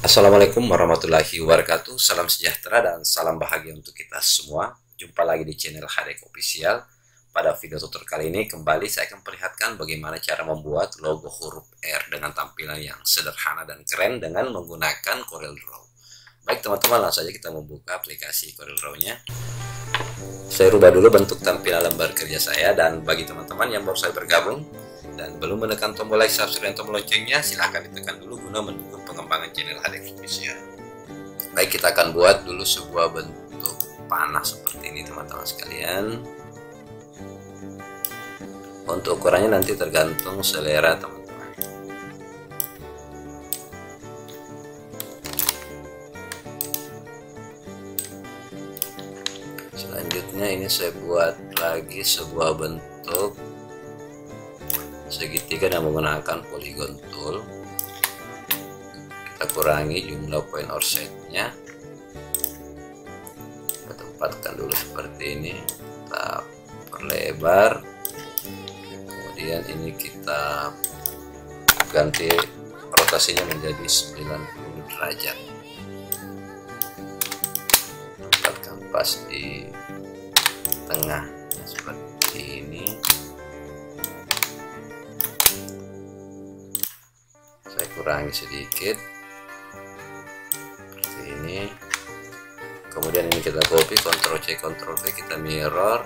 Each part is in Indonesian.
Assalamualaikum warahmatullahi wabarakatuh. Salam sejahtera dan salam bahagia untuk kita semua. Jumpa lagi di channel Hadek Official. Pada video tutorial kali ini kembali saya akan perlihatkan bagaimana cara membuat logo huruf R dengan tampilan yang sederhana dan keren dengan menggunakan CorelDRAW. Baik teman-teman, langsung saja kita membuka aplikasi CorelDRAW-nya. Saya rubah dulu bentuk tampilan lembar kerja saya, dan bagi teman-teman yang baru saja bergabung dan belum menekan tombol like, subscribe, dan tombol loncengnya, silahkan ditekan dulu guna mendukung pengembangan channel Hadek Official. Baik, kita akan buat dulu sebuah bentuk panah seperti ini teman-teman sekalian. Untuk ukurannya nanti tergantung selera teman-teman. Selanjutnya ini saya buat lagi sebuah bentuk segitiga dan menggunakan polygon tool. Kita kurangi jumlah point offsetnya, kita tempatkan dulu seperti ini, kita perlebar, kemudian ini kita ganti rotasinya menjadi 90 derajat, tempatkan pas di tengah seperti ini. Saya kurangi sedikit seperti ini, kemudian ini kita copy, Ctrl C Ctrl V, kita mirror,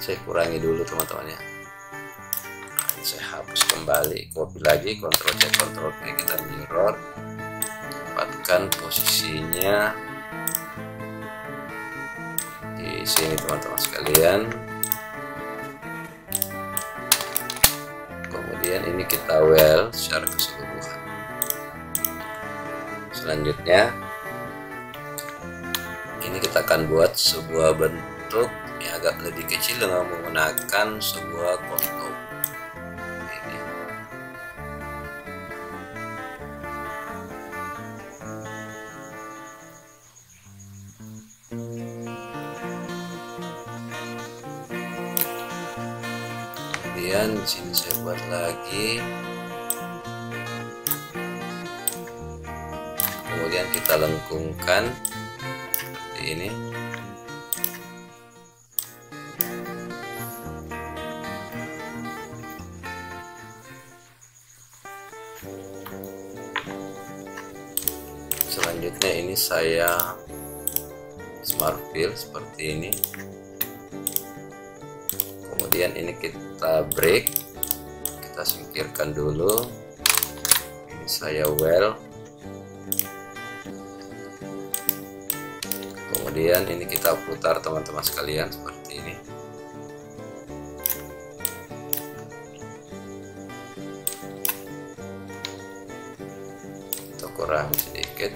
saya kurangi dulu teman-teman ya. Saya hapus kembali, copy lagi, Ctrl C Ctrl V, kita mirror, tempatkan posisinya di sini teman-teman sekalian. Kemudian ini kita well secara keseluruhan. Selanjutnya ini kita akan buat sebuah bentuk yang agak lebih kecil dengan menggunakan sebuah kontur ini. Kemudian di sini saya buat lagi, kemudian kita lengkungkan seperti ini. Selanjutnya ini saya smart fill seperti ini. Kemudian ini kita break, kita singkirkan dulu. Ini saya well, kemudian ini kita putar teman-teman sekalian seperti ini. Kita kurangi sedikit.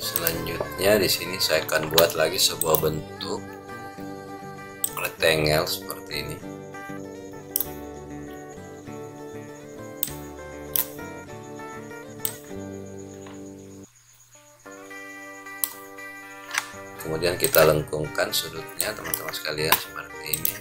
Selanjutnya di sini saya akan buat lagi sebuah bentuk rectangle seperti ini. Kemudian kita lengkungkan sudutnya teman-teman sekalian seperti ini.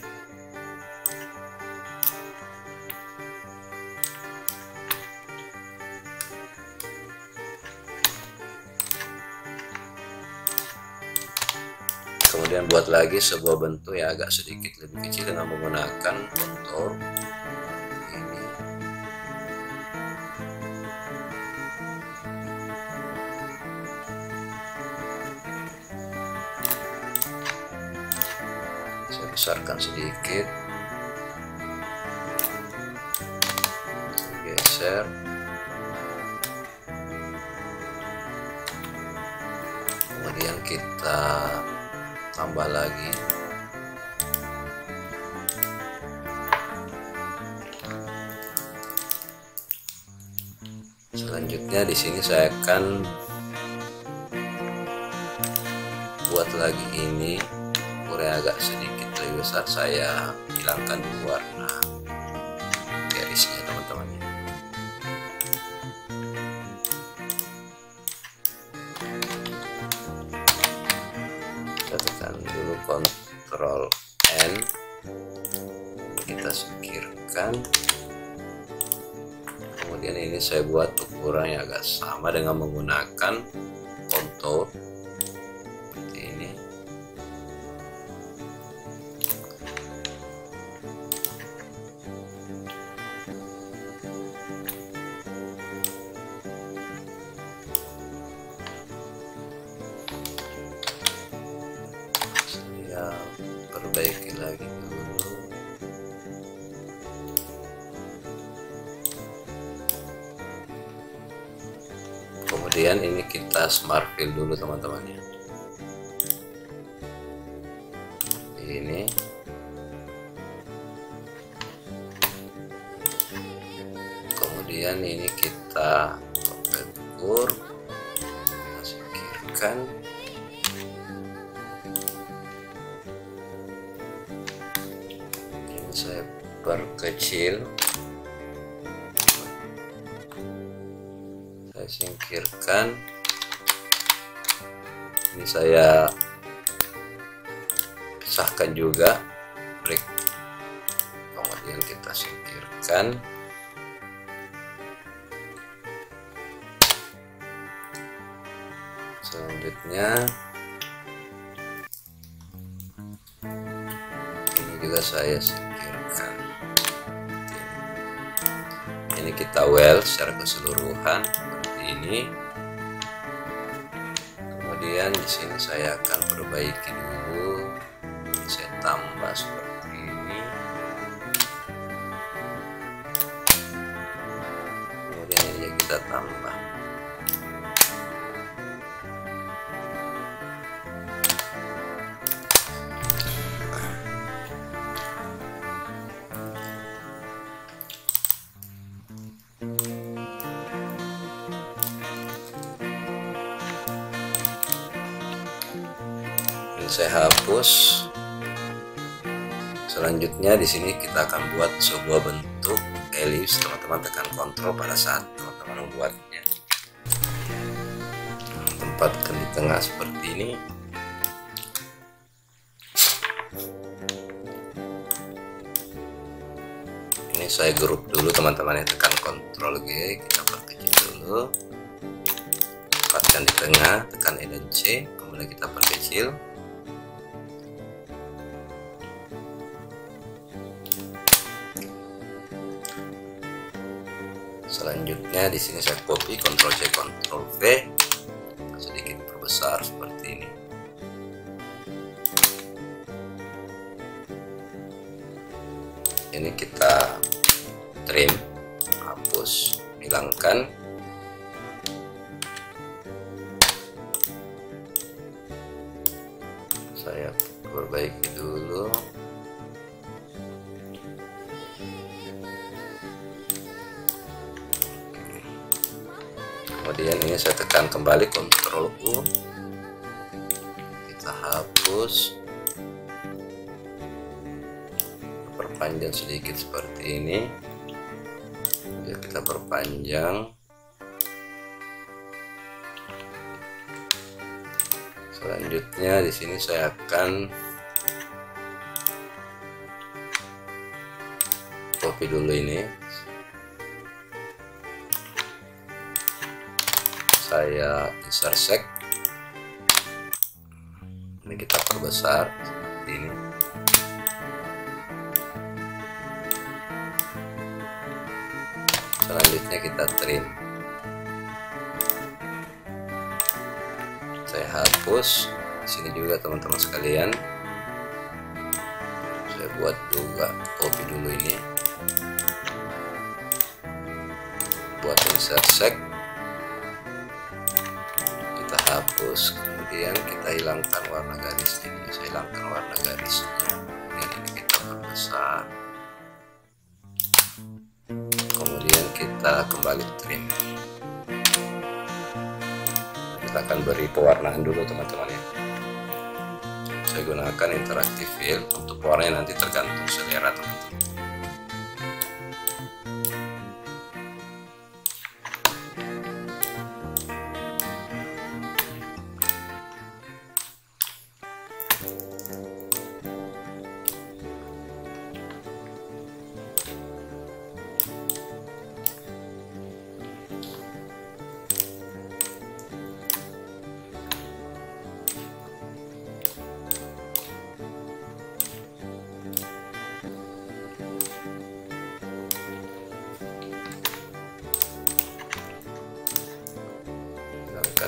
Kemudian buat lagi sebuah bentuk yang agak sedikit lebih kecil dengan menggunakan kontur ini. Saya besarkan sedikit, geser. Kemudian kita tambah lagi. Selanjutnya di sini saya akan buat lagi ini ukurannya agak sedikit lebih besar, saya hilangkan warna garisnya teman-teman. Kita tekan dulu Ctrl N, kita singkirkan. Kemudian ini saya buat ukuran yang agak sama dengan menggunakan kontur seperti ini. Saya perbaiki lagi dulu. Kemudian ini kita smart fill dulu teman-teman ya. Ini kemudian ini kita konfigure, kita singkirkan. Ini saya perkecil, saya singkirkan. Ini saya pisahkan juga break, kemudian kita singkirkan. Selanjutnya ini juga saya singkirkan. Ini kita weld secara keseluruhan seperti ini. Kemudian di sini saya akan perbaiki dulu. Ini saya tambah seperti ini. Kemudian ini kita tambah. Ini saya hapus. Selanjutnya di sini kita akan buat sebuah bentuk elips. Teman-teman tekan kontrol pada saat teman-teman membuatnya. Tempatkan di tengah seperti ini. Ini saya grup dulu teman-teman, tekan kontrol G, kita perkecil dulu. Tempatkan di tengah, tekan E dan C, kemudian kita perkecil. Selanjutnya di sini saya copy, Ctrl C, Ctrl V, sedikit perbesar seperti ini. Ini kita trim, hapus, hilangkan. Saya perbaiki dulu. Kemudian ini saya tekan kembali Ctrl U, kita hapus, perpanjang sedikit seperti ini. Ya, kita perpanjang. Selanjutnya di sini saya akan copy dulu ini. Saya intersect, ini kita perbesar seperti ini. Selanjutnya kita trim, saya hapus. Di sini juga teman-teman sekalian, saya buat juga copy dulu ini, buat intersect. Hapus, kemudian kita hilangkan warna garisnya. Saya hilangkan warna garisnya, kemudian ini kita perbesar, kemudian kita kembali trim. Kita akan beri pewarnaan dulu teman-teman ya. Saya gunakan interactive fill, untuk warnanya nanti tergantung selera teman-teman.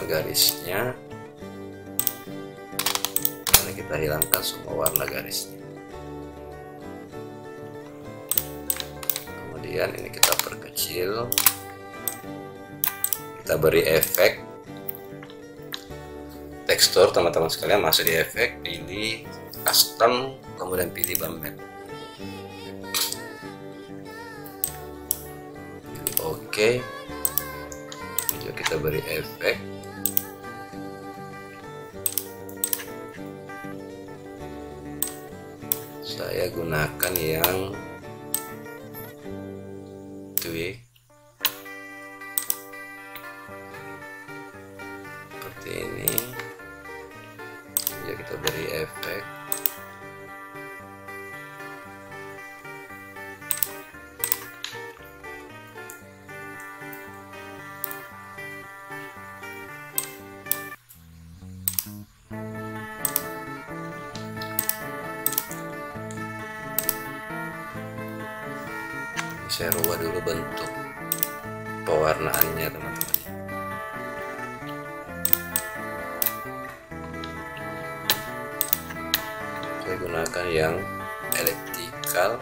Garisnya, dan kita hilangkan semua warna garisnya. Kemudian ini kita perkecil, kita beri efek tekstur teman-teman sekalian. Masuk di efek, pilih custom, kemudian pilih bump map, pilih OK. Juga kita beri efek. Saya gunakan yang tweak seperti ini. Ya, kita beri efek. Saya rubah dulu bentuk pewarnaannya teman-teman. Saya gunakan yang elliptical.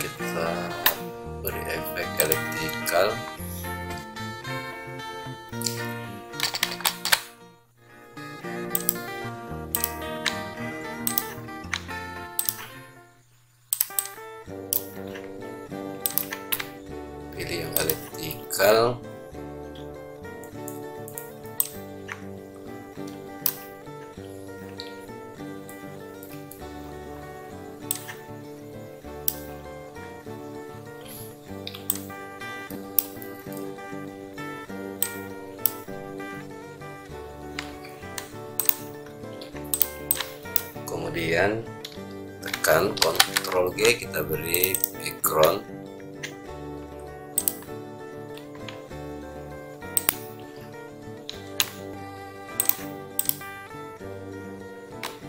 Kita beri efek elliptical. Pilih yang elliptical. Kemudian tekan Ctrl G, kita beri background.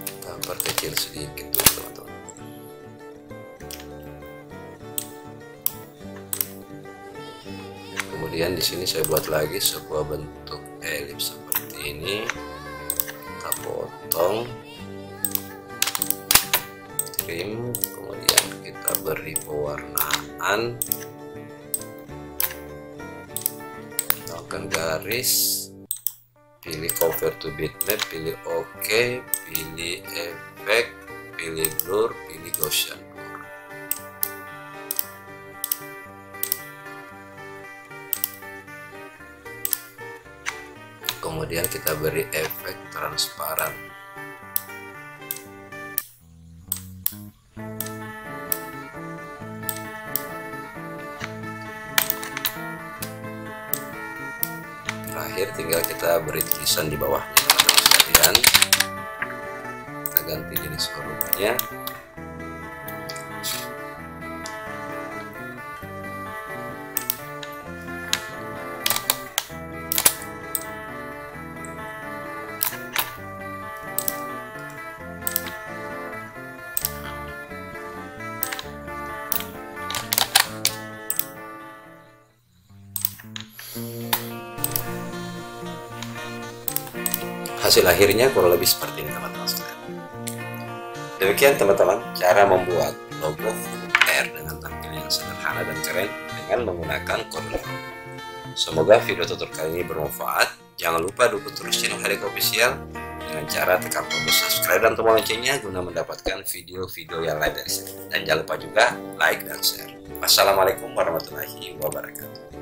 Kita perkecil sedikit dulu teman-teman. Kemudian di sini saya buat lagi sebuah bentuk elips seperti ini. Kita potong, kemudian kita beri pewarnaan, tekan garis, pilih convert to bitmap, pilih OK, pilih efek, pilih blur, pilih Gaussian blur. Kemudian kita beri efek transparan. Terakhir tinggal kita beri tulisan di bawahnya teman-teman sekalian. Kita ganti jenis hurufnya. Hasil akhirnya kurang lebih seperti ini teman-teman sekalian. Demikian teman-teman cara membuat logo Full R dengan tampilan yang sederhana dan keren dengan menggunakan kode login. Semoga video tutorial kali ini bermanfaat. Jangan lupa dukung terus channel Hadek Official dengan cara tekan tombol subscribe dan tombol loncengnya guna mendapatkan video-video yang lain dari saya. Dan jangan lupa juga like dan share. Wassalamualaikum warahmatullahi wabarakatuh.